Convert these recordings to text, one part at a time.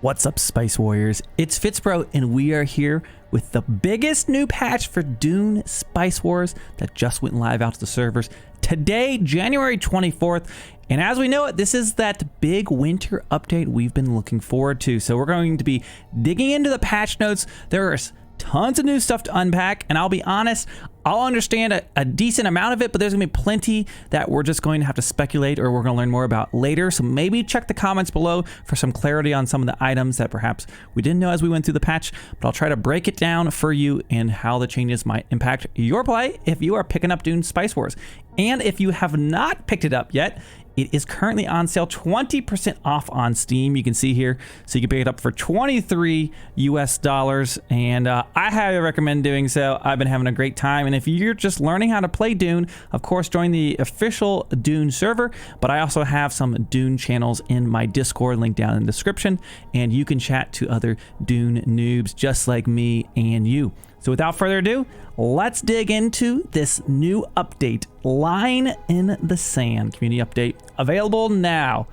What's up, Spice Warriors? It's FitzBro, and we are here with the biggest new patch for Dune Spice Wars that just went live out to the servers today, January 24th. And as we know it, this is that big winter update we've been looking forward to. So we're going to be digging into the patch notes. There's tons of new stuff to unpack, and I'll be honest, I'll understand a decent amount of it, but there's gonna be plenty that we're just going to have to speculate or we're gonna learn more about later. So maybe check the comments below for some clarity on some of the items that perhaps we didn't know as we went through the patch, but I'll try to break it down for you and how the changes might impact your play if you are picking up Dune Spice Wars. And if you have not picked it up yet, it is currently on sale, 20% off on Steam. You can see here, so you can pick it up for $23 US, and I highly recommend doing so. I've been having a great time, and if you're just learning how to play Dune, of course, join the official Dune server, but I also have some Dune channels in my Discord, link down in the description, and you can chat to other Dune noobs just like me and you. So without further ado, let's dig into this new update, Line in the Sand community update, available now.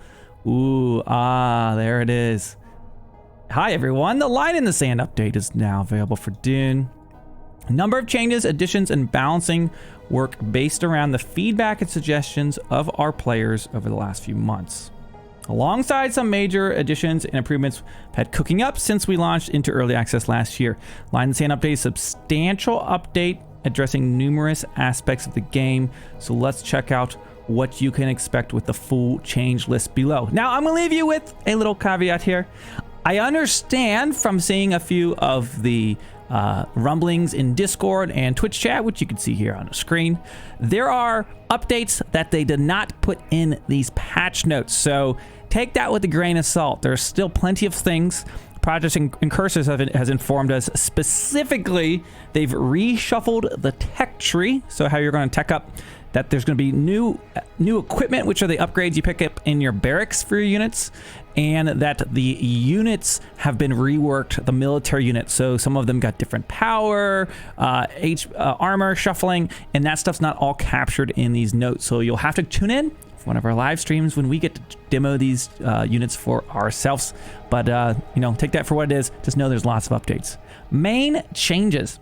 There it is. Hi everyone, the Line in the Sand update is now available for Dune. A number of changes, additions, and balancing work based around the feedback and suggestions of our players over the last few months. Alongside some major additions and improvements we've had cooking up since we launched into early access last year. Line in the Sand update, substantial update addressing numerous aspects of the game. So let's check out what you can expect with the full change list below. Now, I'm gonna leave you with a little caveat here. I understand from seeing a few of the rumblings in Discord and Twitch chat, which you can see here on the screen, there are updates that they did not put in these patch notes. So take that with a grain of salt. There's still plenty of things. Project and Cursors has informed us specifically they've reshuffled the tech tree. So how you're going to tech up, that there's going to be new equipment, which are the upgrades you pick up in your barracks for your units, and that the units have been reworked, the military units. So some of them got different power, armor shuffling, and that stuff's not all captured in these notes. So you'll have to tune in for one of our live streams when we get to demo these units for ourselves. But you know, take that for what it is. Just know there's lots of updates. Main changes.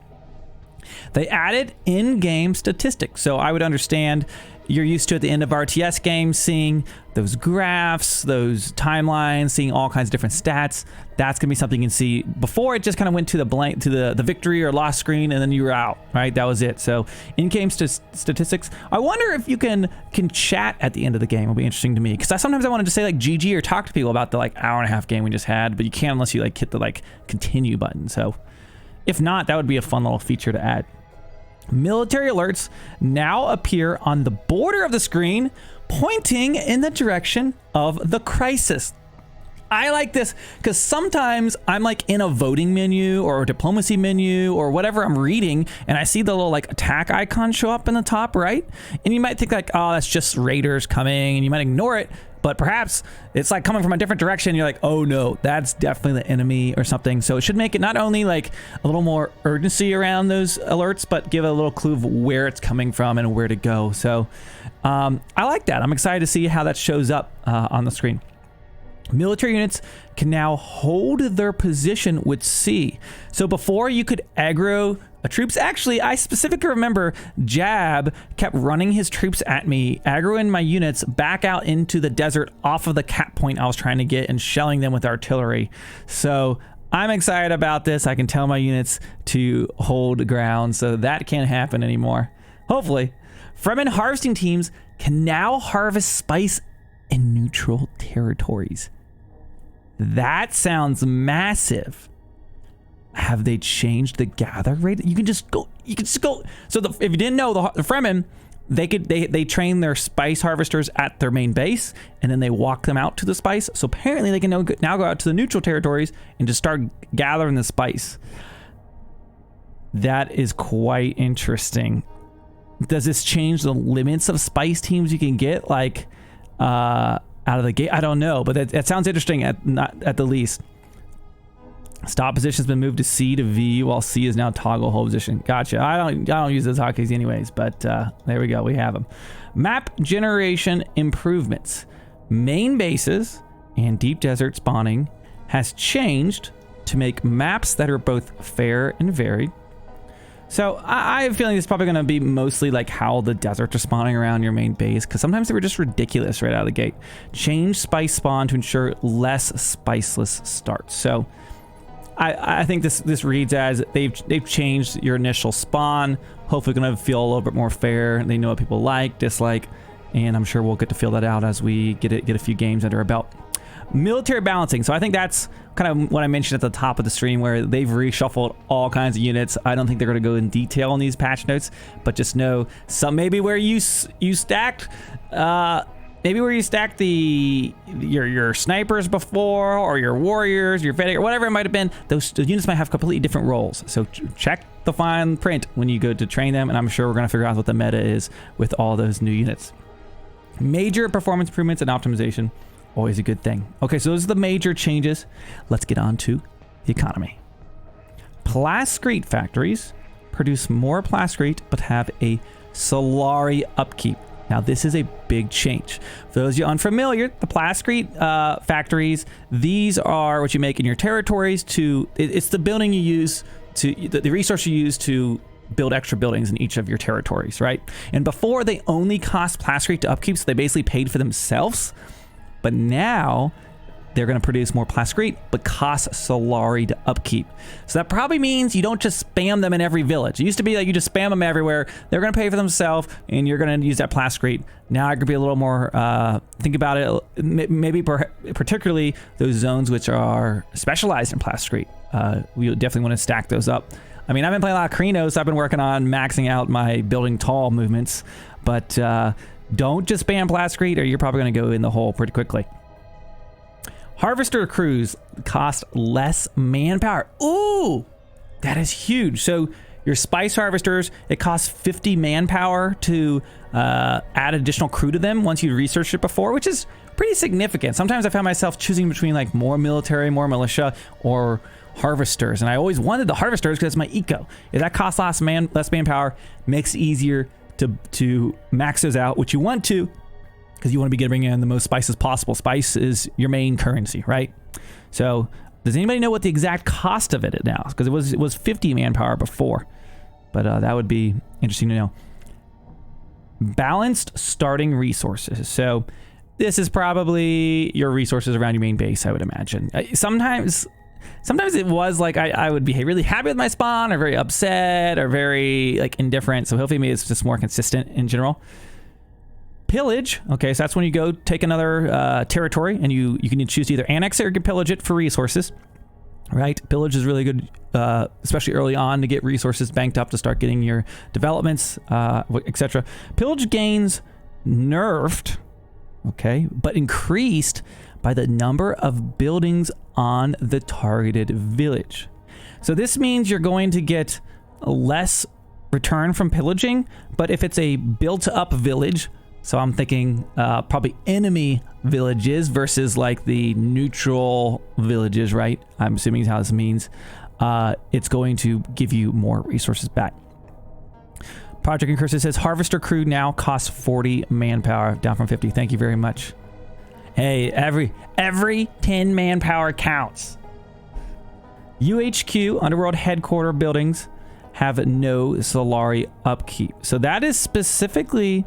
They added in-game statistics. So I would understand you're used to at the end of RTS games seeing those graphs, those timelines, seeing all kinds of different stats. That's gonna be something you can see. Before, it just kind of went to the blank, to the victory or loss screen, and then you were out, right? That was it. So in-game statistics. I wonder if you can chat at the end of the game. It'll be interesting to me, because sometimes I wanted to say like GG or talk to people about the like hour and a half game we just had, but you can't unless you like hit the like continue button. So if not, that would be a fun little feature to add. Military alerts now appear on the border of the screen, pointing in the direction of the crisis. I like this because sometimes I'm like in a voting menu or a diplomacy menu or whatever I'm reading, and I see the little like attack icon show up in the top right, and you might think like, oh, that's just raiders coming, and you might ignore it. But perhaps it's like coming from a different direction. You're like, oh no, that's definitely the enemy or something. So it should make it not only like a little more urgency around those alerts, but give a little clue of where it's coming from and where to go. So I like that. I'm excited to see how that shows up on the screen. Military units can now hold their position with C. So before you could aggro troops. Actually, I specifically remember Jab kept running his troops at me, aggroing my units back out into the desert off of the cap point I was trying to get and shelling them with artillery. So I'm excited about this. I can tell my units to hold ground, so that can't happen anymore. Hopefully. Fremen harvesting teams can now harvest spice in neutral territories. That sounds massive. Have they changed the gather rate? You can just go. So if you didn't know, the Fremen, they train their spice harvesters at their main base, and then they walk them out to the spice. So apparently they can now go out to the neutral territories and just start gathering the spice. That is quite interesting. Does this change the limits of spice teams you can get, like out of the gate? I don't know, but that sounds interesting at the least. Stop position has been moved to C to V, while C is now toggle hold position. Gotcha. I don't use those hotkeys anyways, but there we go. We have them. Map generation improvements. Main bases and deep desert spawning has changed to make maps that are both fair and varied. So I have a feeling it's probably going to be mostly like how the deserts are spawning around your main base, because sometimes they were just ridiculous right out of the gate. Change spice spawn to ensure less spiceless starts. So I think this reads as they've changed your initial spawn. Hopefully going to feel a little bit more fair. They know what people like, dislike, and I'm sure we'll get to feel that out as we get a few games under our belt. Military balancing. So I think that's kind of what I mentioned at the top of the stream, where they've reshuffled all kinds of units. I don't think they're going to go in detail on these patch notes, but just know some maybe where you stacked your snipers before, or your warriors, your vet, or whatever it might have been. Those units might have completely different roles. So check the fine print when you go to train them, and I'm sure we're going to figure out what the meta is with all those new units. Major performance improvements and optimization. Always a good thing. Okay, so those are the major changes. Let's get on to the economy. Plascrete factories produce more plascrete but have a Solari upkeep. Now, this is a big change. For those of you unfamiliar, the plascrete factories, these are what you make in your territories it's the building you use the resource you use to build extra buildings in each of your territories, right? And before, they only cost plascrete to upkeep, so they basically paid for themselves. But now they're going to produce more plascrete, but cost Solari to upkeep. So that probably means you don't just spam them in every village. It used to be like you just spam them everywhere. They're going to pay for themselves, and you're going to use that plascrete. Now I could be a little more, think about it, maybe particularly those zones which are specialized in plascrete. We definitely want to stack those up. I mean, I've been playing a lot of Krinos. I've been working on maxing out my building tall movements, but don't just spam plascrete, or you're probably going to go in the hole pretty quickly. Harvester crews cost less manpower. Ooh, that is huge. So your spice harvesters, it costs 50 manpower to add additional crew to them once you researched it before, which is pretty significant. Sometimes I found myself choosing between like more military, more militia, or harvesters, and I always wanted the harvesters because it's my eco. If that costs less manpower, makes it easier to max those out, which you want to, because you want to be bringing in the most spices possible. Spice is your main currency, right? So does anybody know what the exact cost of it is now? Because it was 50 manpower before, but that would be interesting to know. Balanced starting resources. So this is probably your resources around your main base, I would imagine. Sometimes it was like I would be really happy with my spawn, or very upset, or very like indifferent. So hopefully maybe it's just more consistent in general. Pillage. Okay, so that's when you go take another territory, and you can choose to either annex it or pillage it for resources. Right? Pillage is really good, especially early on, to get resources banked up to start getting your developments, etc. Pillage gains nerfed, okay, but increased by the number of buildings on the targeted village. So this means you're going to get less return from pillaging, but if it's a built-up village, so I'm thinking probably enemy villages versus like the neutral villages, right? I'm assuming is how this means. It's going to give you more resources back. Project Incursive says Harvester crew now costs 40 manpower, down from 50. Thank you very much. Hey, every 10 manpower counts. UHQ, Underworld Headquarter buildings, have no Solari upkeep. So that is specifically,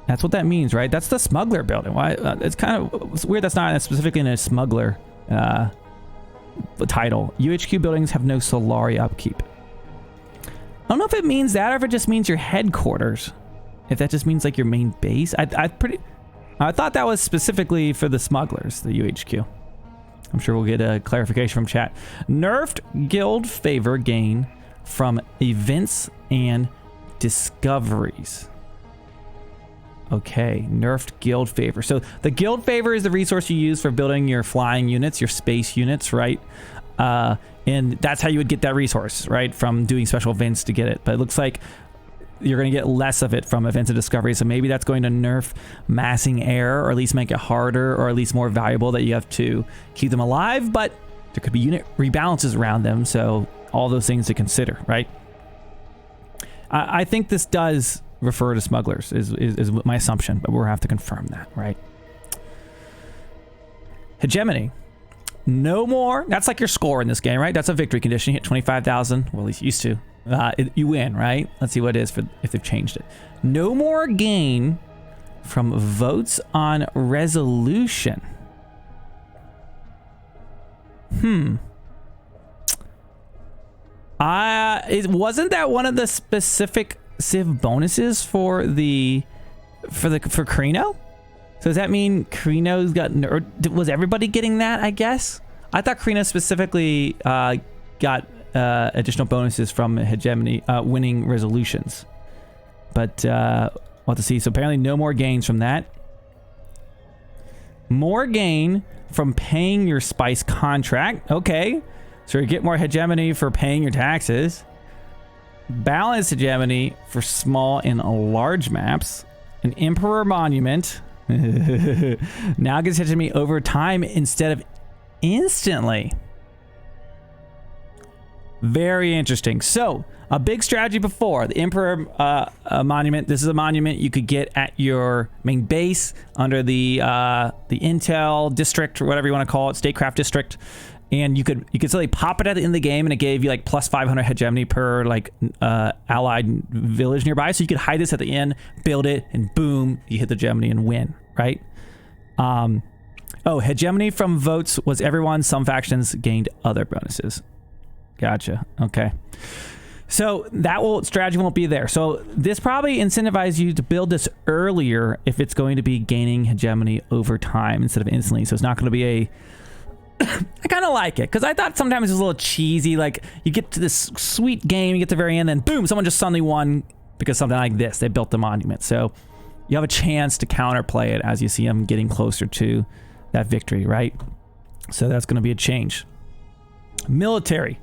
that's what that means, right? That's the smuggler building. Why? It's weird that's not specifically in a smuggler title. UHQ buildings have no Solari upkeep. I don't know if it means that, or if it just means your headquarters. If that just means like your main base. I thought that was specifically for the smugglers, the UHQ. I'm sure we'll get a clarification from chat. Nerfed guild favor gain from events and discoveries. Okay, nerfed guild favor. So the guild favor is the resource you use for building your flying units, your space units, right? And that's how you would get that resource, right? From doing special events to get it. But it looks like you're going to get less of it from events and discovery. So maybe that's going to nerf massing air, or at least make it harder, or at least more valuable that you have to keep them alive. But there could be unit rebalances around them. So all those things to consider, right? I think this does refer to smugglers is my assumption, but we'll have to confirm that, right? Hegemony. no more. That's like your score in this game, right? That's a victory condition. You hit 25,000. Well, at least you used to. You win, right? Let's see what it is if they've changed it. No more gain from votes on resolution. Wasn't that one of the specific Civ bonuses for Carino? So does that mean Carino's got, or was everybody getting that, I guess? I thought Carino specifically got additional bonuses from Hegemony winning resolutions. But we'll have to see. So apparently no more gains from that. More gain from paying your spice contract. Okay. So you get more hegemony for paying your taxes. Balance hegemony for small and large maps. An emperor monument. Now gets hegemony over time instead of instantly. Very interesting. So a big strategy before the emperor monument. This is a monument you could get at your main base under the intel district or whatever you want to call it, statecraft district. And you could simply pop it at the end of the game, and it gave you like plus 500 hegemony per like allied village nearby. So you could hide this at the end, build it, and boom, you hit the hegemony and win, right? Hegemony from votes was everyone. Some factions gained other bonuses. Gotcha. Okay. So strategy won't be there. So this probably incentivizes you to build this earlier if it's going to be gaining hegemony over time instead of instantly. So it's not going to be I kind of like it because I thought sometimes it was a little cheesy. Like you get to this sweet game, you get to the very end, then boom, someone just suddenly won because something like this. They built the monument. So you have a chance to counterplay it as you see them getting closer to that victory, right? So that's going to be a change. Military.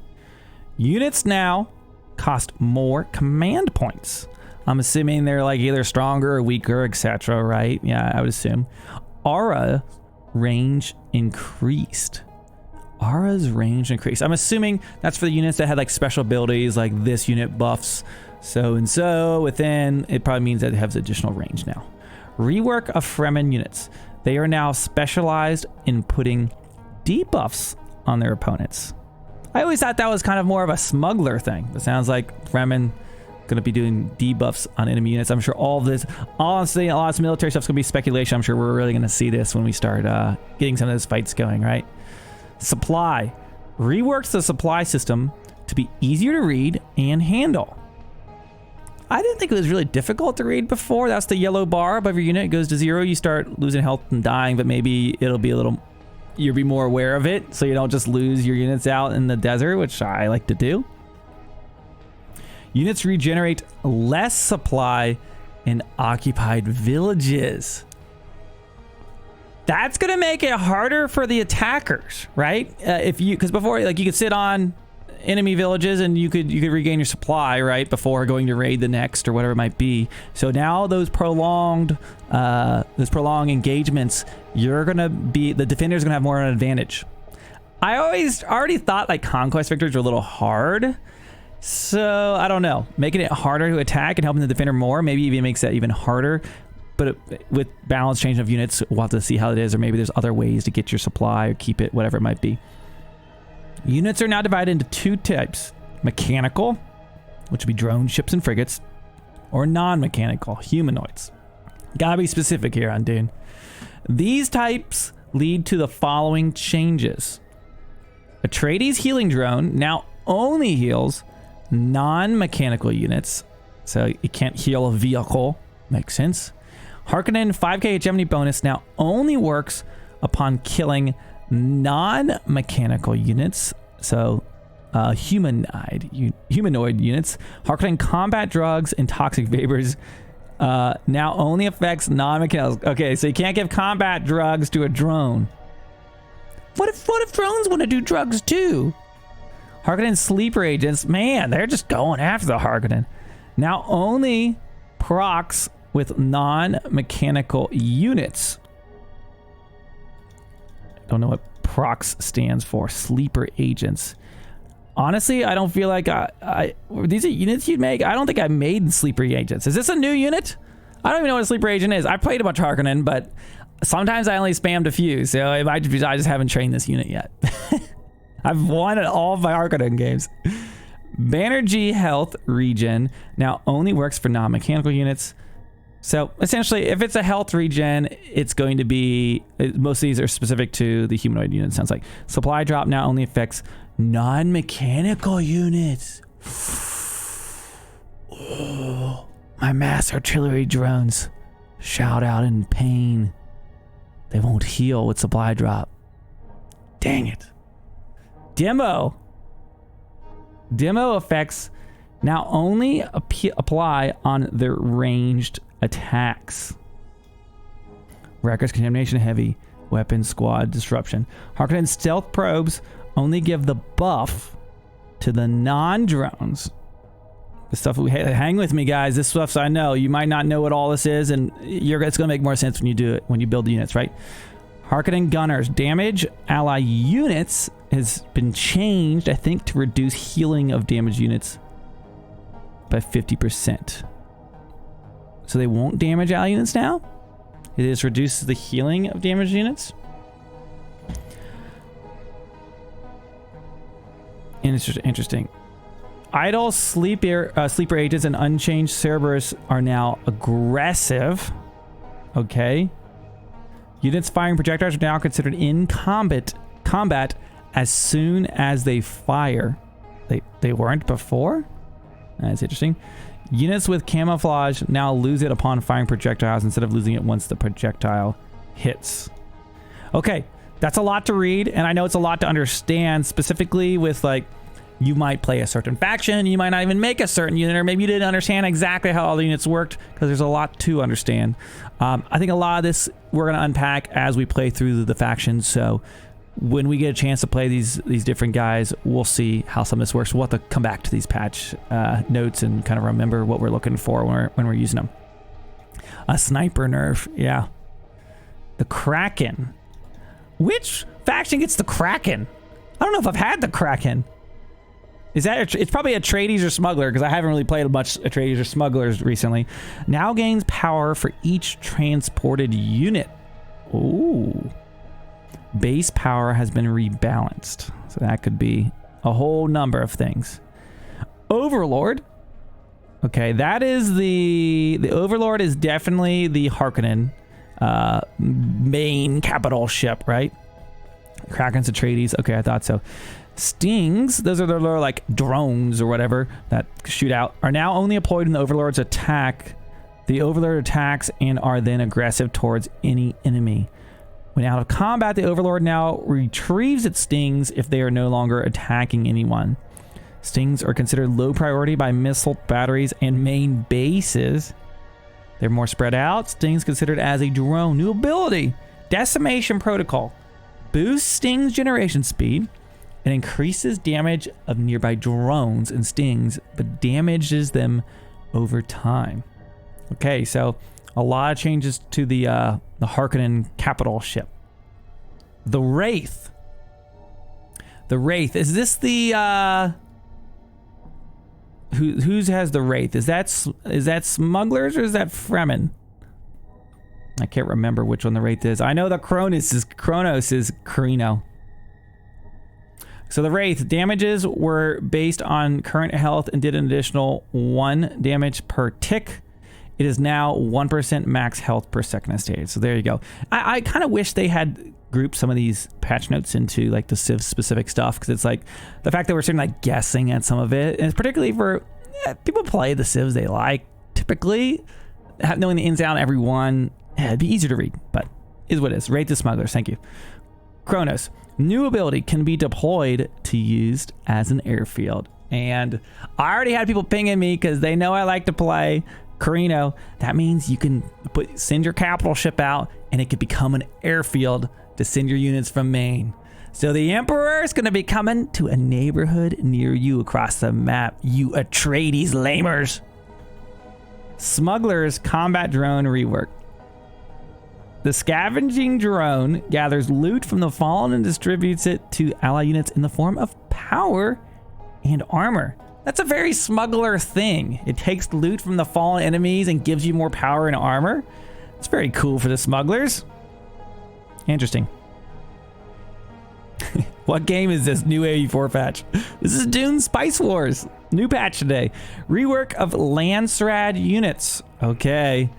Units now cost more command points. I'm assuming they're like either stronger or weaker, etc., right? Yeah, I would assume. Aura range increased. Aura's range increased. I'm assuming that's for the units that had like special abilities, like this unit buffs so and so within. It probably means that it has additional range now. Rework of Fremen units. They are now specialized in putting debuffs on their opponents. I always thought that was kind of more of a smuggler thing. It sounds like Fremen going to be doing debuffs on enemy units. I'm sure all of this, honestly, a lot of military stuff's going to be speculation. I'm sure we're really going to see this when we start getting some of those fights going, right? Supply. Reworks the supply system to be easier to read and handle. I didn't think it was really difficult to read before. That's the yellow bar above your unit. It goes to 0. You start losing health and dying, but maybe it'll be you'll be more aware of it so you don't just lose your units out in the desert, which I like to do. Units regenerate less supply in occupied villages. That's going to make it harder for the attackers, right? Because before, like, you could sit on enemy villages and you could regain your supply, right, before going to raid the next or whatever it might be. So now those prolonged engagements, the defender's gonna have more of an advantage. I already thought like conquest victories were a little hard. So I don't know, making it harder to attack and helping the defender more maybe even makes that even harder. But with balance change of units, we'll have to see how it is, or maybe there's other ways to get your supply or keep it, whatever it might be. Units are now divided into 2 types: mechanical, which would be drones, ships, and frigates, or non-mechanical, humanoids. Gotta be specific here on Dune. These types lead to the following changes. Atreides healing drone now only heals non-mechanical units, so it can't heal a vehicle. Makes sense. Harkonnen 5k hegemony bonus now only works upon killing non-mechanical units, so humanoid units. Harkonnen combat drugs and toxic vapors now only affects non-mechanical. Okay, so you can't give combat drugs to a drone. What if drones want to do drugs too? Harkonnen sleeper agents, man, they're just going after the Harkonnen. Now only procs with non-mechanical units. Don't know what procs stands for. Sleeper agents. Honestly, I don't feel like these are units you'd make. I don't think I made sleeper agents. Is this a new unit? I don't even know what a sleeper agent is. I played a bunch of Harkonnen, but Sometimes I only spam diffuse, so it might be I just haven't trained this unit yet. I've won at all of my Arcanine games. Banerjee health regen now only works for non-mechanical units. So essentially, if it's a health regen, it's going to be, most of these are specific to the humanoid unit, it sounds like. Supply drop now only affects non-mechanical units. Oh, my mass artillery drones shout out in pain. They won't heal with supply drop. Dang it. Demo effects now only apply on their ranged attacks. Records, contamination, heavy weapon, squad, disruption. Harkonnen stealth probes only give the buff to the non-drones. The stuff we hang with me, guys. This stuff I know. You might not know what all this is, and it's going to make more sense when you do it, when you build the units, right? Harkonnen gunners damage ally units has been changed, I think, to reduce healing of damaged units by 50%. So they won't damage ally units now? It just reduces the healing of damaged units? Interesting. Idle sleeper agents and unchanged Cerberus are now aggressive. Okay. Units firing projectiles are now considered in combat as soon as they fire. They weren't before? That's interesting. Units with camouflage now lose it upon firing projectiles instead of losing it once the projectile hits. Okay, that's a lot to read, and I know it's a lot to understand, specifically with, like, you might play a certain faction, you might not even make a certain unit, or maybe you didn't understand exactly how all the units worked, because there's a lot to understand. I think a lot of this we're going to unpack as we play through the factions, so when we get a chance to play these different guys, we'll see how some of this works. We'll have to come back to these patch notes and kind of remember what we're looking for when we're using them. A sniper nerf, yeah. The Kraken. Which faction gets the Kraken? I don't know if I've had the Kraken. Is that it's probably Atreides or Smuggler, because I haven't really played much Atreides or Smugglers recently. Now gains power for each transported unit. Ooh. Base power has been rebalanced. So that could be a whole number of things. Overlord. Okay, that is the Overlord is definitely the Harkonnen main capital ship, right? Kraken's Atreides. Okay, I thought so. Stings, those are the little, like, drones or whatever that shoot out, are now only employed in the Overlord's attack. The Overlord attacks and are then aggressive towards any enemy. When out of combat, the Overlord now retrieves its stings if they are no longer attacking anyone. Stings are considered low priority by missile batteries and main bases. They're more spread out. Stings considered as a drone. New ability, Decimation Protocol. Boosts stings generation speed and increases damage of nearby drones and stings, but damages them over time. Okay, so a lot of changes to the Harkonnen capital ship. The Wraith. The Wraith. Is this the whose has the Wraith? Is that Smugglers or is that Fremen? I can't remember which one the Wraith is. I know the Kronos is Carino. So the Wraith damages were based on current health and did an additional 1 damage per tick. It is now 1% max health per second stage. So there you go. I kind of wish they had grouped some of these patch notes into like the Civ specific stuff, because it's like the fact that we're sort of like guessing at some of it, and particularly for people play the Civs they like, typically knowing the ins and outs of every one, it'd be easier to read, but is what it is. Rate the Smugglers, thank you. Kronos, new ability can be deployed to used as an airfield. And I already had people pinging me because they know I like to play Carino. That means you can send your capital ship out and it could become an airfield to send your units from main. So the Emperor is going to be coming to a neighborhood near you across the map, you Atreides lamers. Smugglers combat drone rework. The scavenging drone gathers loot from the fallen and distributes it to ally units in the form of power and armor. That's a very smuggler thing. It takes loot from the fallen enemies and gives you more power and armor. It's very cool for the smugglers. Interesting. What game is this new 84 patch? This is Dune Spice Wars. New patch today. Rework of Landsraad units. Okay.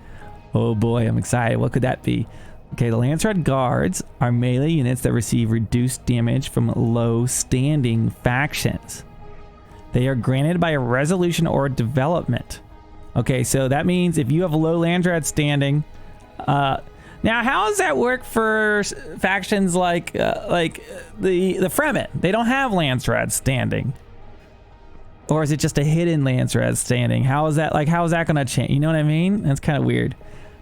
Oh boy, I'm excited. What could that be? Okay, the Landsraad guards are melee units that receive reduced damage from low standing factions. They are granted by a resolution or a development. Okay, so that means if you have low Landsraad standing, now how does that work for factions like the Fremen? They don't have Landsraad standing, or is it just a hidden Landsraad standing? How is that going to change? You know what I mean? That's kind of weird.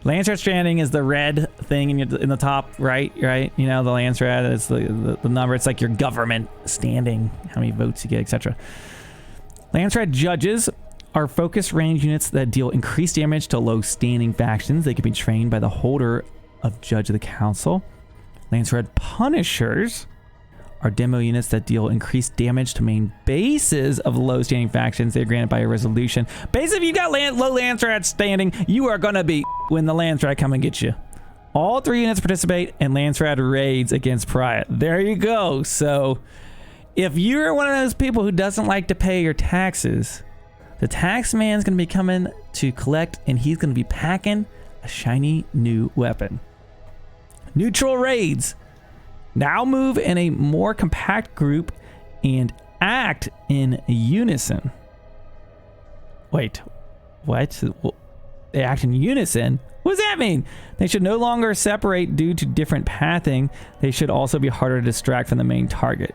Landsraad standing is the red thing in the top right. You know, the Landsraad is the number. It's like your government standing, how many votes you get, etc. Landsraad judges are focus range units that deal increased damage to low standing factions. They can be trained by the holder of Judge of the Council. Landsraad punishers are demo units that deal increased damage to main bases of low standing factions. They're granted by a resolution. Basically, if you've got low Landsraad standing, you are gonna be when the Landsraad come and get you. All 3 units participate in Landsraad raids against Pariah. There you go. So if you're one of those people who doesn't like to pay your taxes, the tax man's gonna be coming to collect, and he's gonna be packing a shiny new weapon. Neutral raids now move in a more compact group and act in unison. Wait, what? They act in unison? What does that mean? They should no longer separate due to different pathing. They should also be harder to distract from the main target.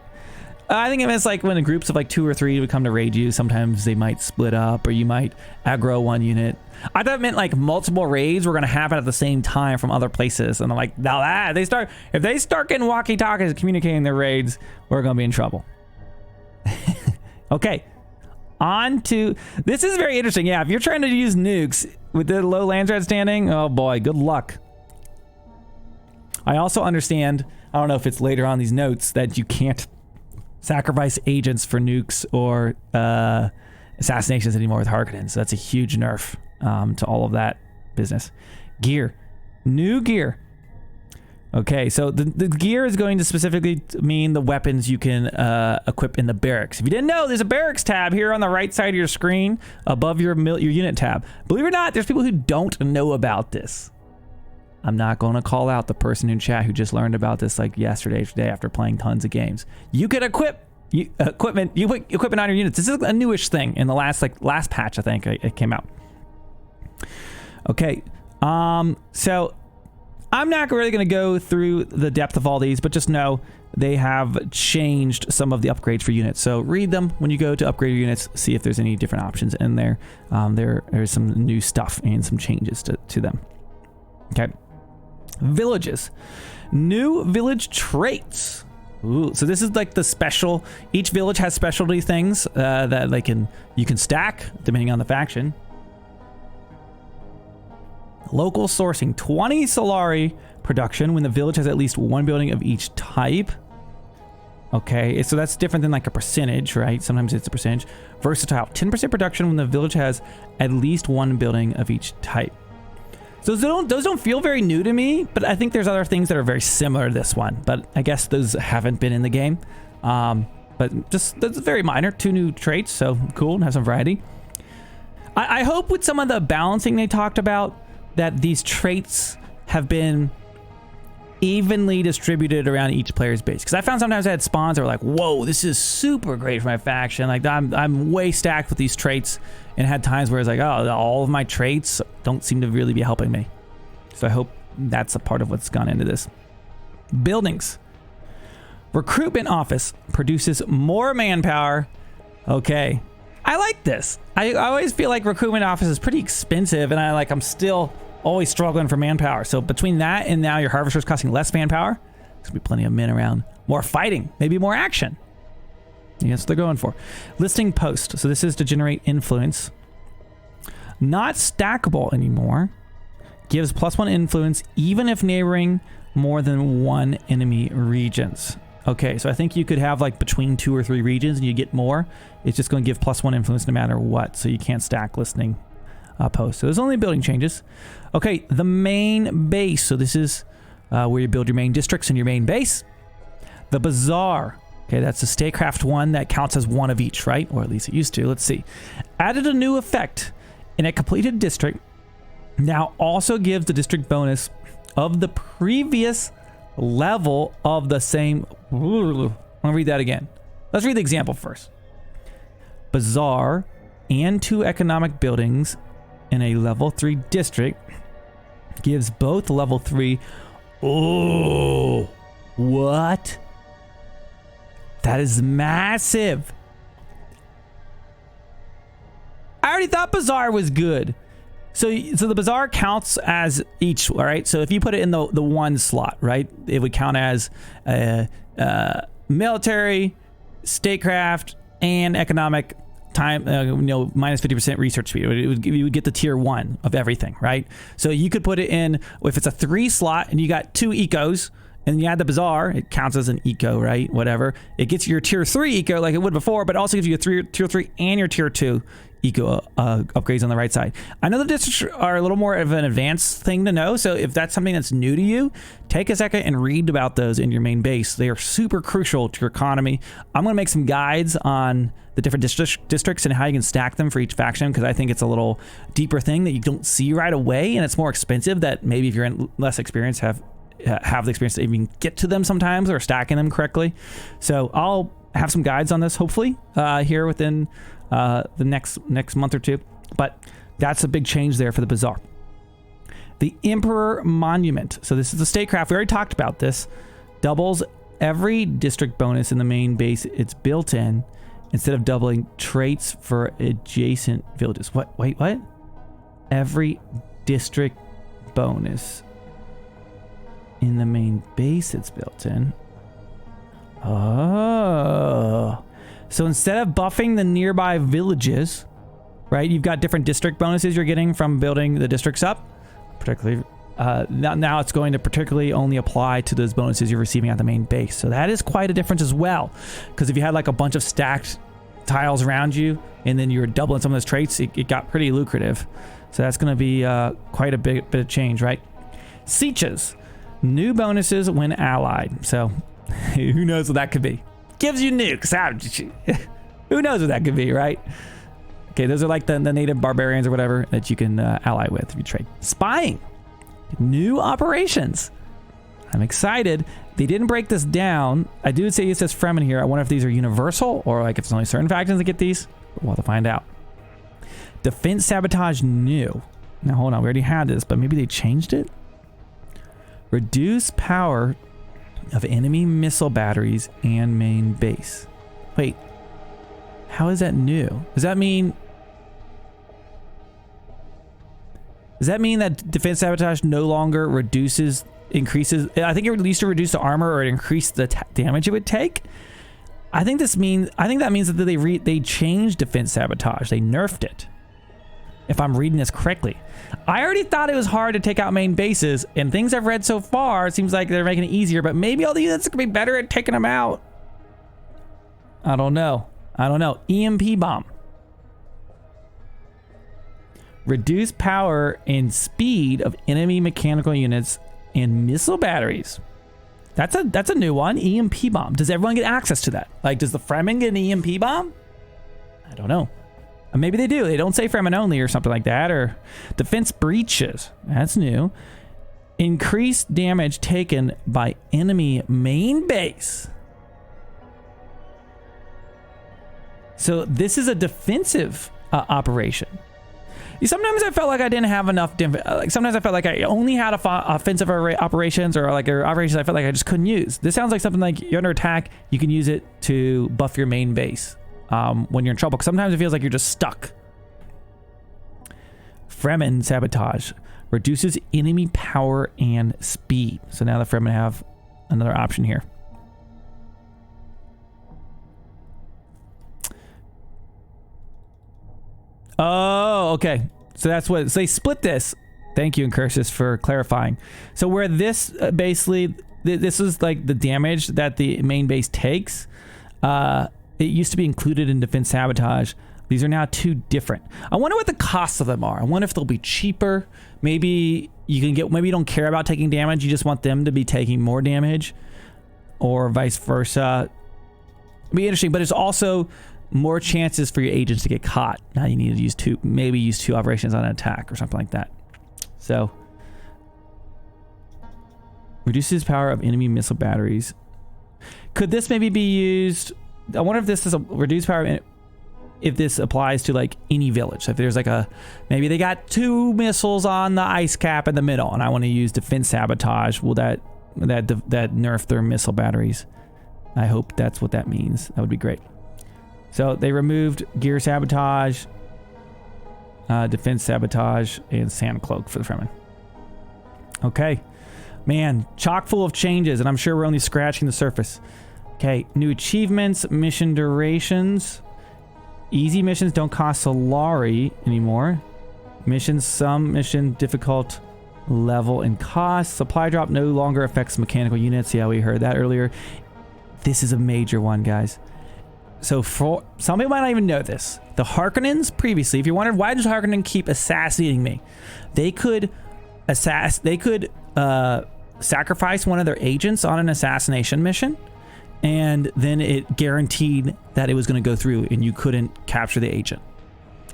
I think it's like when groups of like 2 or 3 would come to raid you, sometimes they might split up, or you might aggro one unit. I thought it meant like multiple raids were going to happen at the same time from other places. And I'm like, now that if they start getting walkie-talkies and communicating their raids, we're going to be in trouble. Okay, on to, this is very interesting. Yeah, if you're trying to use nukes with the low Landsraad standing, oh boy, good luck. I also understand, I don't know if it's later on these notes, that you can't sacrifice agents for nukes or assassinations anymore with Harkonnen. So that's a huge nerf to all of that business. Gear. New gear. Okay, so the gear is going to specifically mean the weapons you can equip in the barracks. If you didn't know, there's a barracks tab here on the right side of your screen above your unit tab. Believe it or not, there's people who don't know about this. I'm not going to call out the person in chat who just learned about this like yesterday or today after playing tons of games. You can equip equipment on your units. This is a newish thing in the last patch, I think it came out. Okay, so I'm not really going to go through the depth of all these, but just know they have changed some of the upgrades for units. So read them when you go to upgrade your units, see if there's any different options in there. There's some new stuff and some changes to them. Okay. Villages. New village traits. Ooh, so this is like the special, each village has specialty things that you can stack depending on the faction. Local sourcing, 20 Solari production when the village has at least 1 building of each type. Okay, so that's different than like a percentage, right? Sometimes it's a percentage. Versatile, 10% production when the village has at least 1 building of each type. So those don't feel very new to me, but I think there's other things that are very similar to this one. But I guess those haven't been in the game. But just that's very minor. 2 new traits, so cool and have some variety. I hope with some of the balancing they talked about that these traits have been evenly distributed around each player's base. Because I found sometimes I had spawns that were like, whoa, this is super great for my faction. Like I'm way stacked with these traits, and had times where it's like, oh, all of my traits don't seem to really be helping me. So I hope that's a part of what's gone into this. Buildings. Recruitment office produces more manpower. Okay. I like this. I always feel like recruitment office is pretty expensive, and I'm still always struggling for manpower. So between that and now your harvester's costing less manpower, there's gonna be plenty of men around. More fighting, maybe more action. That's what they're going for. Listing post. So this is to generate influence. Not stackable anymore. Gives +1 influence even if neighboring more than 1 enemy regions. Okay, so I think you could have like between 2 or 3 regions and you get more. It's just going to give +1 influence no matter what. So you can't stack listening posts. So there's only building changes. Okay, the main base. So this is where you build your main districts and your main base. The Bazaar. Okay, that's the statecraft one that counts as one of each, right? Or at least it used to. Let's see. Added a new effect in a completed district. Now also gives the district bonus of the previous level of the same. I'm going to read that again. Let's read the example first. Bazaar and 2 economic buildings in a level 3 district gives both level 3. Oh, what? That is massive. I already thought Bazaar was good. So the Bazaar counts as each, all right? So if you put it in the one slot, right? It would count as military, statecraft, and economic time, minus 50% research speed. You would get the tier 1 of everything, right? So you could put it in, if it's a 3 slot and you got 2 ecos, and you add the Bazaar, it counts as an eco, right? Whatever. It gets your tier 3 eco like it would before, but also gives you a tier 3 and your tier 2 eco upgrades on the right side. I know the districts are a little more of an advanced thing to know, so if that's something that's new to you, take a second and read about those in your main base. They are super crucial to your economy. I'm going to make some guides on the different districts and how you can stack them for each faction, because I think it's a little deeper thing that you don't see right away, and it's more expensive that maybe if you're less experienced have the experience to even get to them sometimes or stacking them correctly. So I'll have some guides on this hopefully here within the next month or two. But that's a big change there for the Bazaar. The Emperor Monument. So this is the statecraft. We already talked about this. Doubles every district bonus in the main base it's built in instead of doubling traits for adjacent villages. What? Wait, what? Every district bonus in the main base it's built in. Oh. So instead of buffing the nearby villages, right, you've got different district bonuses you're getting from building the districts up. Particularly, now it's going to particularly only apply to those bonuses you're receiving at the main base. So that is quite a difference as well. Because if you had like a bunch of stacked tiles around you and then you were doubling some of those traits, it got pretty lucrative. So that's going to be quite a bit of change, right? Sieges. New bonuses when allied. So who knows what that could be? Gives you nukes. Who knows what that could be, right? Okay, those are like the native barbarians or whatever that you can ally with if you trade. Spying. New operations. I'm excited. They didn't break this down. I do say it says Fremen here. I wonder if these are universal or like if it's only certain factions that get these. We'll have to find out. Defense sabotage new. Now hold on, we already had this, but maybe they changed it? Reduce power of enemy missile batteries and main base. Wait, how is that new? Does that mean that defense sabotage no longer increases? I think it used to reduce the armor or increase the damage it would take. I think that means that they changed defense sabotage. They nerfed it. If I'm reading this correctly. I already thought it was hard to take out main bases, and things I've read so far, it seems like they're making it easier, but maybe all the units could be better at taking them out. I don't know. EMP bomb. Reduce power and speed of enemy mechanical units and missile batteries. That's a new one. EMP bomb. Does everyone get access to that? Like, does the Fremen get an EMP bomb? I don't know. Maybe they do. They don't say Fremen only or something like that. Or defense breaches. That's new. Increased damage taken by enemy main base. So this is a defensive operation. Sometimes I felt like I didn't have enough. Sometimes I felt like I only had offensive operations or like operations I felt like I just couldn't use. This sounds like something like you're under attack. You can use it to buff your main base. When you're in trouble, because sometimes it feels like you're just stuck. Fremen sabotage reduces enemy power and speed. So now the Fremen have another option here. Oh, okay. So that's what. So they split this. Thank you, Incursus, for clarifying. So where this basically, this is like the damage that the main base takes. It used to be included in defense sabotage. These are now two different. I wonder what the costs of them are. I wonder if they'll be cheaper. Maybe you can get, maybe you don't care about taking damage, you just want them to be taking more damage, or vice versa. It'd be interesting, but it's also more chances for your agents to get caught. Now you need to use maybe use 2 operations on an attack or something like that. So, reduces power of enemy missile batteries. Could this maybe be used? I wonder if this is a reduced power, if this applies to like any village. So if there's like maybe they got 2 missiles on the ice cap in the middle, and I want to use defense sabotage. Will that nerf their missile batteries? I hope that's what that means. That would be great. So they removed gear sabotage, defense sabotage, and sand cloak for the Fremen. Okay, man, chock full of changes, and I'm sure we're only scratching the surface. Okay, new achievements, mission durations. Easy missions don't cost Solari anymore. Some mission difficult level and cost. Supply drop no longer affects mechanical units. Yeah, we heard that earlier. This is a major one, guys. So for some people might not even know this. The Harkonnens previously, if you wondered why does Harkonnen keep assassinating me, they could sacrifice one of their agents on an assassination mission, and then it guaranteed that it was going to go through and you couldn't capture the agent,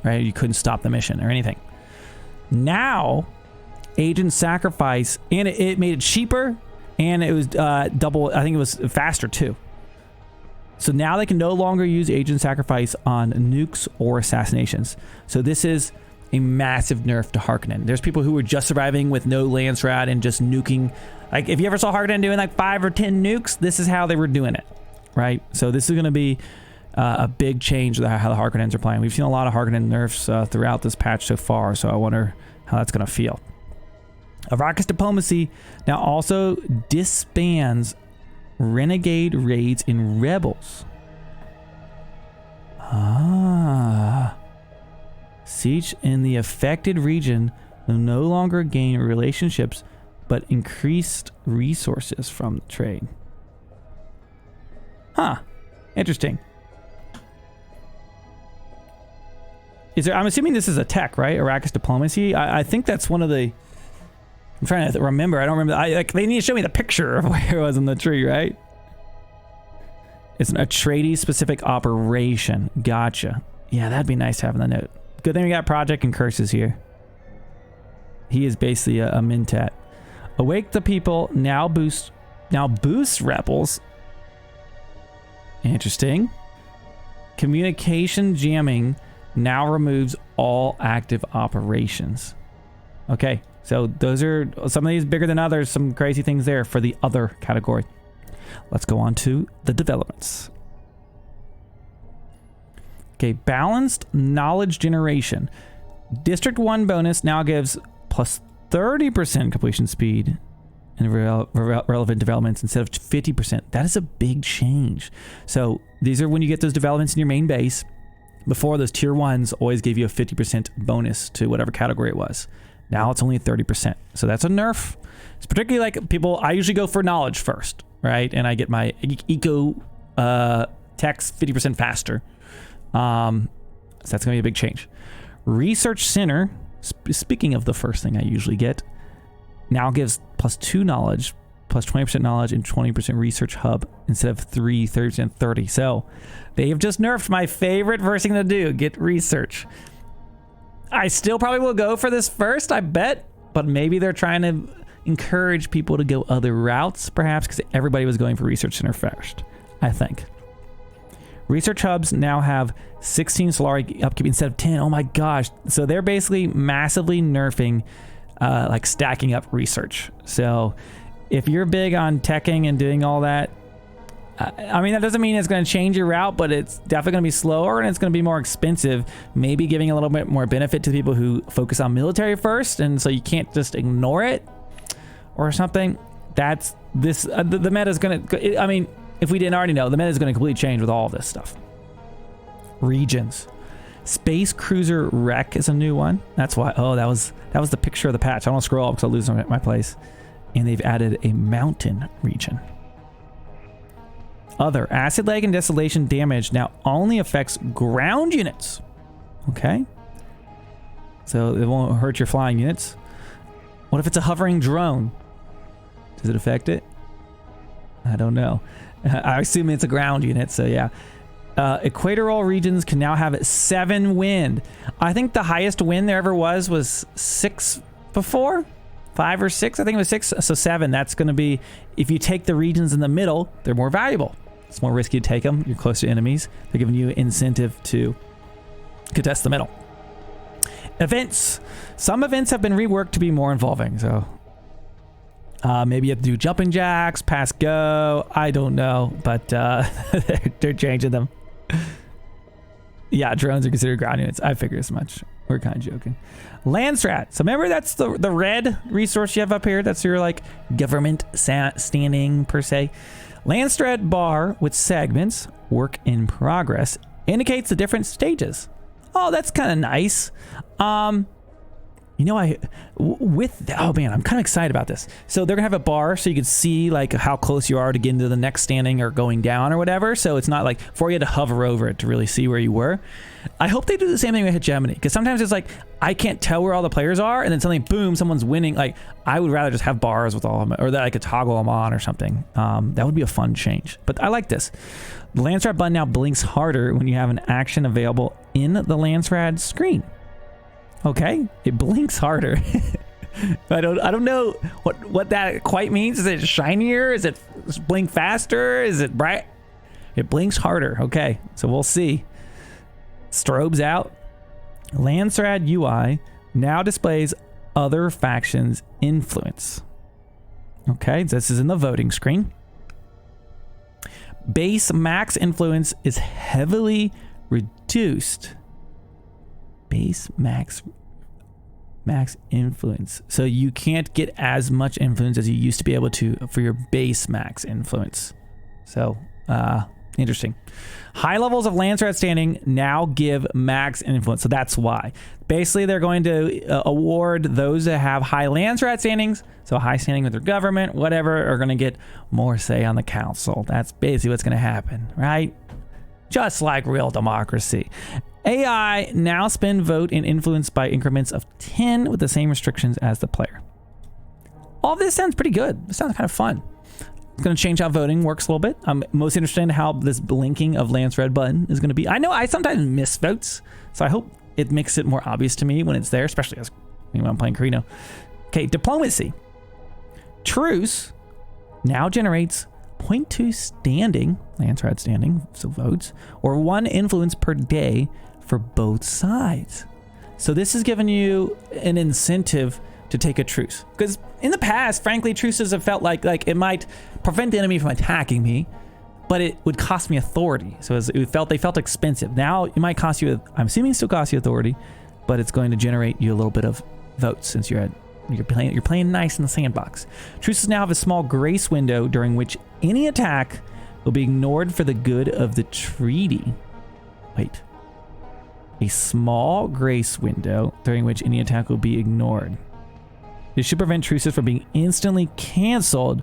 right? You couldn't stop the mission or anything. Now, agent sacrifice, and it made it cheaper, and it was double, I think it was faster too. So now they can no longer use agent sacrifice on nukes or assassinations. So this is a massive nerf to Harkonnen. There's people who were just surviving with no Landsraad and just nuking. Like, if you ever saw Harkonnen doing like 5 or 10 nukes, this is how they were doing it, right? So this is going to be a big change to how the Harkonnens are playing. We've seen a lot of Harkonnen nerfs throughout this patch so far, so I wonder how that's going to feel. Arrakis diplomacy now also disbands renegade raids in rebels. Siege in the affected region will no longer gain relationships, but increased resources from the trade. Interesting. I'm assuming this is a tech, right? Arrakis diplomacy. I think that's one of the. I'm trying to remember. I don't remember. They need to show me the picture of where it was in the tree, right? It's an Atreides specific operation. Gotcha. Yeah, that'd be nice to have in the note. Good thing we got Project and Curses here. He is basically a Mintat. Awake the people. Now boosts rebels. Interesting. Communication jamming now removes all active operations. Okay. So those are some of these bigger than others, some crazy things there for the other category. Let's go on to the developments. Okay, balanced knowledge generation. District 1 bonus now gives plus 30% completion speed in relevant developments instead of 50%. That is a big change. So these are when you get those developments in your main base. Before, those tier 1s always gave you a 50% bonus to whatever category it was. Now it's only 30%. So that's a nerf. It's particularly like people, I usually go for knowledge first, right? And I get my eco techs 50% faster. So that's going to be a big change. Research Center, speaking of the first thing I usually get, now gives plus 2 knowledge, plus 20% knowledge, and 20% research hub instead of 30%, 30. So they have just nerfed my favorite first thing to do, get research. I still probably will go for this first, I bet, but maybe they're trying to encourage people to go other routes, perhaps, because everybody was going for Research Center first, I think. Research hubs now have 16 Solari upkeep instead of 10. Oh my gosh. So they're basically massively nerfing, like stacking up research. So if you're big on teching and doing all that, I mean, that doesn't mean it's going to change your route, but it's definitely going to be slower and it's going to be more expensive, maybe giving a little bit more benefit to people who focus on military first, and so you can't just ignore it or something. That's this, the meta is going to, I mean, if we didn't already know, the meta is going to completely change with all of this stuff. Regions. Space Cruiser Wreck is a new one. That's why, oh, that was the picture of the patch. I don't scroll up because I'll lose my place. And they've added a mountain region. Other acid lag and desolation damage now only affects ground units. Okay. So it won't hurt your flying units. What if it's a hovering drone? Does it affect it? I don't know. I assume it's a ground unit, so yeah. Equatorial regions can now have 7 wind. I think the highest wind there ever was 6 before? 5 or 6? I think it was 6. So 7. That's going to be, if you take the regions in the middle, they're more valuable. It's more risky to take them. You're close to enemies. They're giving you incentive to contest the middle. Events. Some events have been reworked to be more involving. So maybe you have to do jumping jacks, pass go. I don't know, but they're changing them. Yeah, drones are considered ground units. I figured as much. We're kind of joking. Landsraad. So remember, that's the red resource you have up here. That's your like government standing per se. Landsraad bar with segments, work in progress, indicates the different stages. Oh, that's kind of nice. You know, oh man, I'm kind of excited about this. So they're gonna have a bar so you can see like how close you are to getting to the next standing or going down or whatever. So it's not like before you had to hover over it to really see where you were. I hope they do the same thing with Hegemony, because sometimes it's like I can't tell where all the players are, and then suddenly boom, someone's winning. Like I would rather just have bars with all of them, or that I could toggle them on or something. That would be a fun change. But I like this. The Landsraad button now blinks harder when you have an action available in the Landsraad screen. Okay, it blinks harder. I don't know what that quite means. Is it shinier? Is it blink faster? Is it bright? It blinks harder. Okay, so we'll see. Strobes out. Landsraad UI now displays other factions' influence. Okay, this is in the voting screen. Base max influence is heavily reduced. Base max influence. So you can't get as much influence as you used to be able to for your base max influence. So interesting. High levels of Landsraad standing now give max influence. So that's why. Basically, they're going to award those that have high Landsraad standings, so high standing with their government, whatever, are going to get more say on the council. That's basically what's going to happen, right? Just like real democracy. AI now spin vote and influence by increments of 10 with the same restrictions as the player. All this sounds pretty good. This sounds kind of fun. It's going to change how voting works a little bit. I'm most interested in how this blinking of Landsraad button is going to be. I know I sometimes miss votes, so I hope it makes it more obvious to me when it's there, especially as when I'm playing Carino. Okay, diplomacy. Truce now generates 0.2 standing, Landsraad standing, so votes, or 1 influence per day for both sides. So this is giving you an incentive to take a truce. Because in the past, frankly, truces have felt like it might prevent the enemy from attacking me, but it would cost me authority. So they felt expensive. Now it might cost you, I'm assuming it still costs you authority, but it's going to generate you a little bit of votes since you're playing nice in the sandbox. Truces now have a small grace window during which any attack will be ignored for the good of the treaty. Wait. A small grace window during which any attack will be ignored. This should prevent truces from being instantly canceled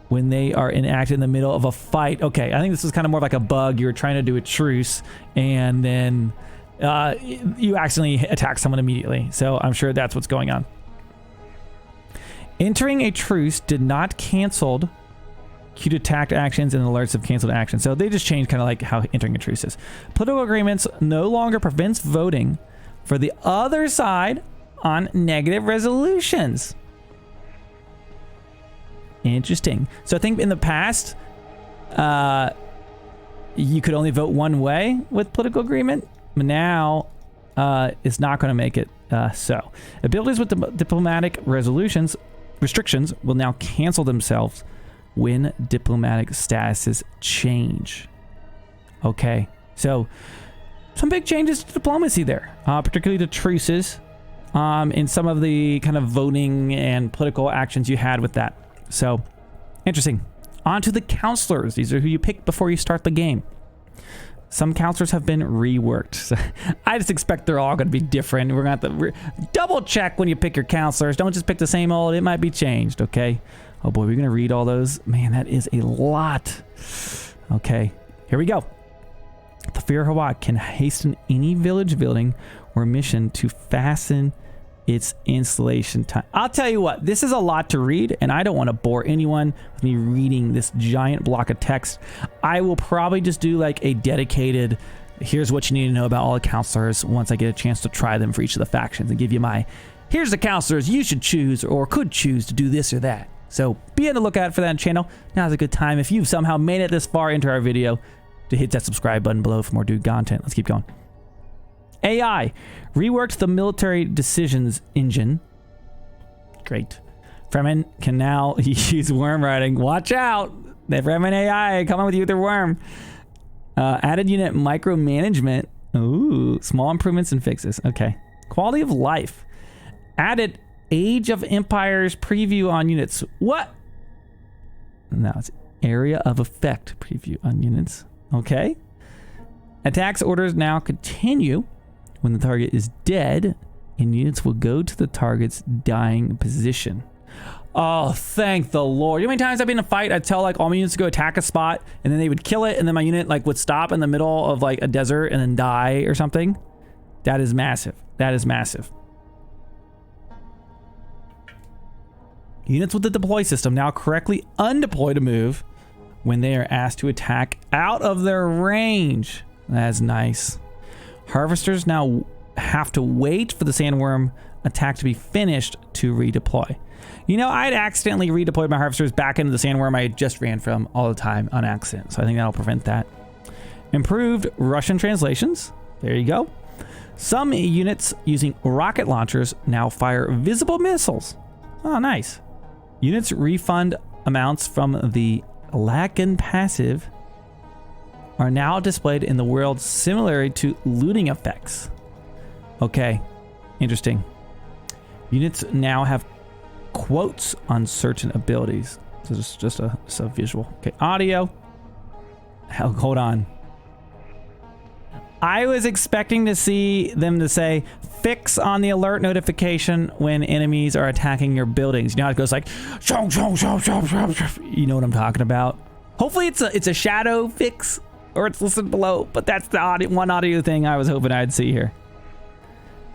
when they are enacted in the middle of a fight. Okay, I think this is kind of more like a bug. You're trying to do a truce and then you accidentally attack someone immediately. So I'm sure that's what's going on. Entering a truce did not cancel queued attacked actions and alerts of canceled actions. So they just changed kind of like how entering a truce is. Political agreements no longer prevents voting for the other side on negative resolutions. Interesting. So I think in the past, you could only vote one way with political agreement, but now it's not going to make it so. Abilities with diplomatic restrictions will now cancel themselves when diplomatic statuses change. Okay, so some big changes to diplomacy there, particularly to truces, in some of the kind of voting and political actions you had with that. So interesting. On to the counselors. These are who you pick before you start the game. Some counselors have been reworked. So I just expect they're all going to be different. We're going to have to double check when you pick your counselors. Don't just pick the same old. It might be changed, okay? Oh boy, we're going to read all those. Man, that is a lot. Okay, here we go. The Fear Hawat can hasten any village building or mission to fasten its installation time. I'll tell you what, this is a lot to read, and I don't want to bore anyone with me reading this giant block of text. I will probably just do like a dedicated, here's what you need to know about all the counselors once I get a chance to try them for each of the factions and give you my, here's the counselors you should choose or could choose to do this or that. So be on the lookout for that channel. Now's a good time, if you've somehow made it this far into our video, to hit that subscribe button below for more dude content. Let's keep going. AI reworked the military decisions engine. Great. Fremen can now use worm riding. Watch out! The Fremen AI coming with you with their worm. Added unit micromanagement. Ooh, small improvements and fixes. Okay. Quality of life. Added Age of Empires preview on units. What? Now it's area of effect preview on units. Okay. Attacks orders now continue when the target is dead, and units will go to the target's dying position. Oh, thank the Lord. You know how many times I've been in a fight, I'd tell like all my units to go attack a spot, and then they would kill it, and then my unit like would stop in the middle of like a desert and then die or something? That is massive. That is massive. Units with the deploy system now correctly undeploy to move when they are asked to attack out of their range. That's nice. Harvesters now have to wait for the sandworm attack to be finished to redeploy. You know, I'd accidentally redeployed my harvesters back into the sandworm I just ran from all the time on accident, so I think that'll prevent that. Improved Russian translations. There you go. Some units using rocket launchers now fire visible missiles. Oh, nice. Units refund amounts from the Lacan passive are now displayed in the world similar to looting effects. Okay, interesting. Units now have quotes on certain abilities. So just a visual. Okay, audio. Hold on. I was expecting to see them to say, fix on the alert notification when enemies are attacking your buildings. You know how it goes like, shoo, shoo, shoo, shoo, shoo, shoo. You know what I'm talking about. Hopefully it's a shadow fix, or it's listed below, but that's the one audio thing I was hoping I'd see here.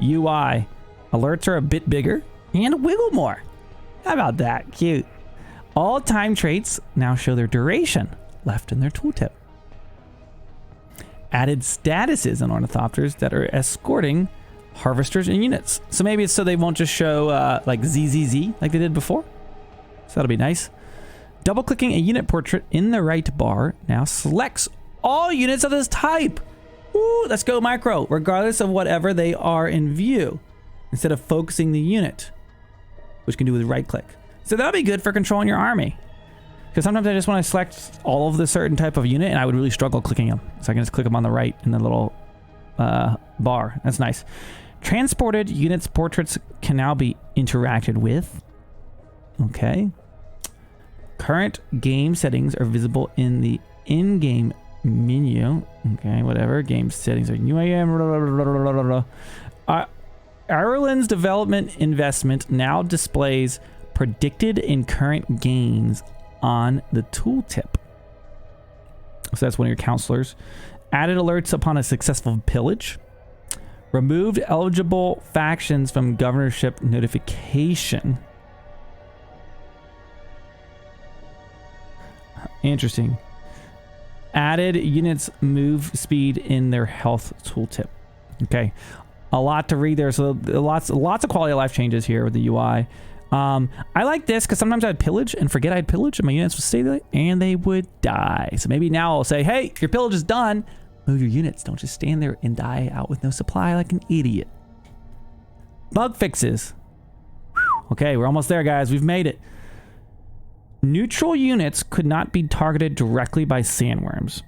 UI. Alerts are a bit bigger and wiggle more. How about that? Cute. All time traits now show their duration left in their tooltip. Added statuses on ornithopters that are escorting harvesters and units. So maybe it's so they won't just show like ZZZ like they did before. So that'll be nice. Double clicking a unit portrait in the right bar now selects all units of this type. Ooh, let's go micro, regardless of whatever they are in view, instead of focusing the unit, which you can do with right click. So that'll be good for controlling your army. Because sometimes I just want to select all of the certain type of unit, and I would really struggle clicking them. So I can just click them on the right in the little bar. That's nice. Transported units portraits can now be interacted with. Okay. Current game settings are visible in the in-game menu. Okay, whatever. Game settings are UAM. Ireland's development investment now displays predicted and current gains on the tooltip. So that's one of your counselors. Added alerts upon a successful pillage. Removed eligible factions from governorship notification. Interesting. Added units move speed in their health tooltip. Okay, a lot to read there. So lots of quality of life changes here with the UI. I like this because sometimes I'd pillage and forget I'd pillage and my units would stay there and they would die. So maybe now I'll say, hey, if your pillage is done, move your units. Don't just stand there and die out with no supply like an idiot. Bug fixes. Whew. Okay, we're almost there, guys. We've made it. Neutral units could not be targeted directly by sandworms.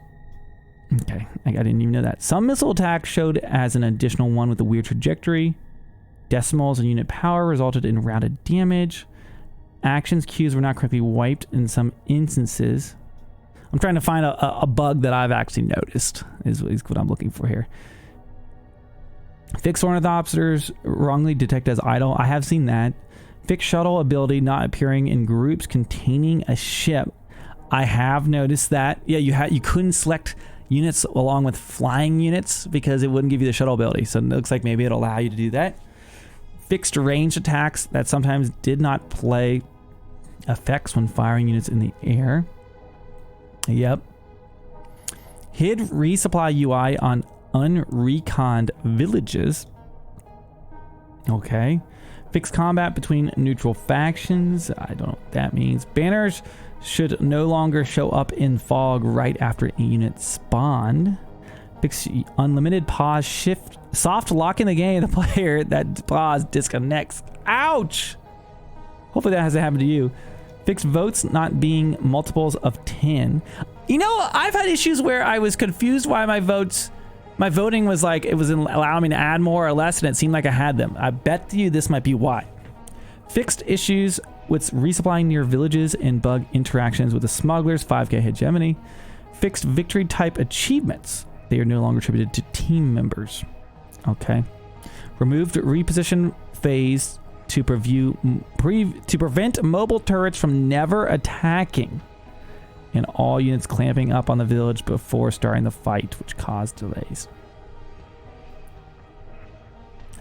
Okay, I didn't even know that. Some missile attacks showed as an additional one with a weird trajectory. Decimals and unit power resulted in rounded damage. Actions queues were not correctly wiped in some instances. I'm trying to find a bug that I've actually noticed, is what I'm looking for here. Fixed ornithopters wrongly detect as idle. I have seen that. Fixed shuttle ability not appearing in groups containing a ship. I have noticed that. Yeah, you couldn't select units along with flying units because it wouldn't give you the shuttle ability. So it looks like maybe it'll allow you to do that. fixed ranged attacks that sometimes did not play effects when firing units in the air. Yep. Hid resupply UI on unreconned villages. Okay. Fixed combat between neutral factions. I don't know what that means. Banners should no longer show up in fog right after a unit spawned. Fix unlimited pause shift. Soft lock in the game. The player that pause disconnects. Ouch! Hopefully that hasn't happened to you. Fix votes not being multiples of 10. You know, I've had issues where I was confused why my voting was like, it was allowing me to add more or less, and it seemed like I had them. I bet to you this might be why. Fixed issues with resupplying near villages and bug interactions with the smugglers, 5k hegemony. Fixed victory type achievements. They are no longer attributed to team members. Okay. Removed reposition phase to prevent mobile turrets from never attacking. And all units clamping up on the village before starting the fight, which caused delays.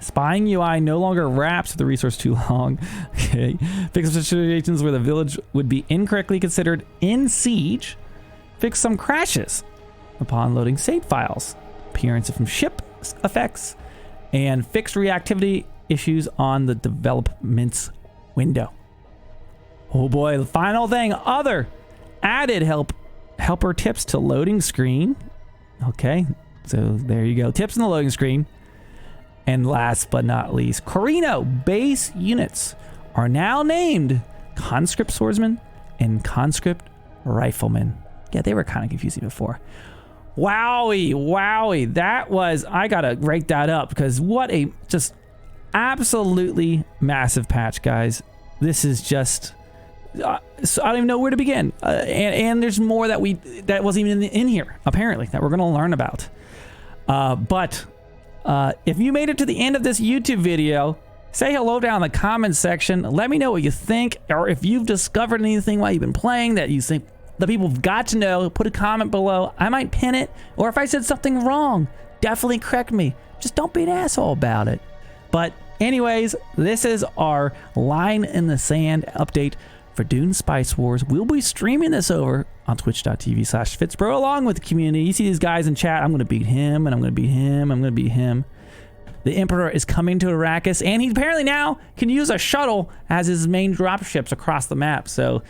Spying UI no longer wraps the resource too long. Okay. Fix situations where the village would be incorrectly considered in siege. Fix some crashes upon loading save files. Appearance from ship effects. And fixed reactivity issues on the developments window. Oh boy, the final thing. Other added helper tips to loading screen. Okay, so there you go. Tips in the loading screen. And last but not least, Corino base units are now named Conscript Swordsman and Conscript Rifleman. Yeah, they were kind of confusing before. Wowie. That was, I gotta rate that up because what a just absolutely massive patch, guys. This is just, so I don't even know where to begin. And there's more that wasn't even in here, apparently, that we're gonna learn about. But if you made it to the end of this YouTube video, say hello down in the comments section. Let me know what you think, or if you've discovered anything while you've been playing that you think the people have got to know. Put a comment below. I might pin it, or if I said something wrong, definitely correct me. Just don't be an asshole about it. But anyways, this is our line in the sand update for Dune Spice Wars. We'll be streaming this over on twitch.tv/FitzBro along with the community. You see these guys in chat. I'm going to beat him, and I'm going to beat him. I'm going to beat him. The Emperor is coming to Arrakis, and he apparently now can use a shuttle as his main dropships across the map. So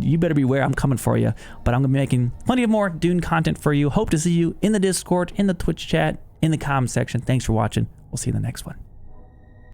you better beware. I'm coming for you. But I'm going to be making plenty of more Dune content for you. Hope to see you in the Discord, in the Twitch chat, in the comment section. Thanks for watching. We'll see you in the next one.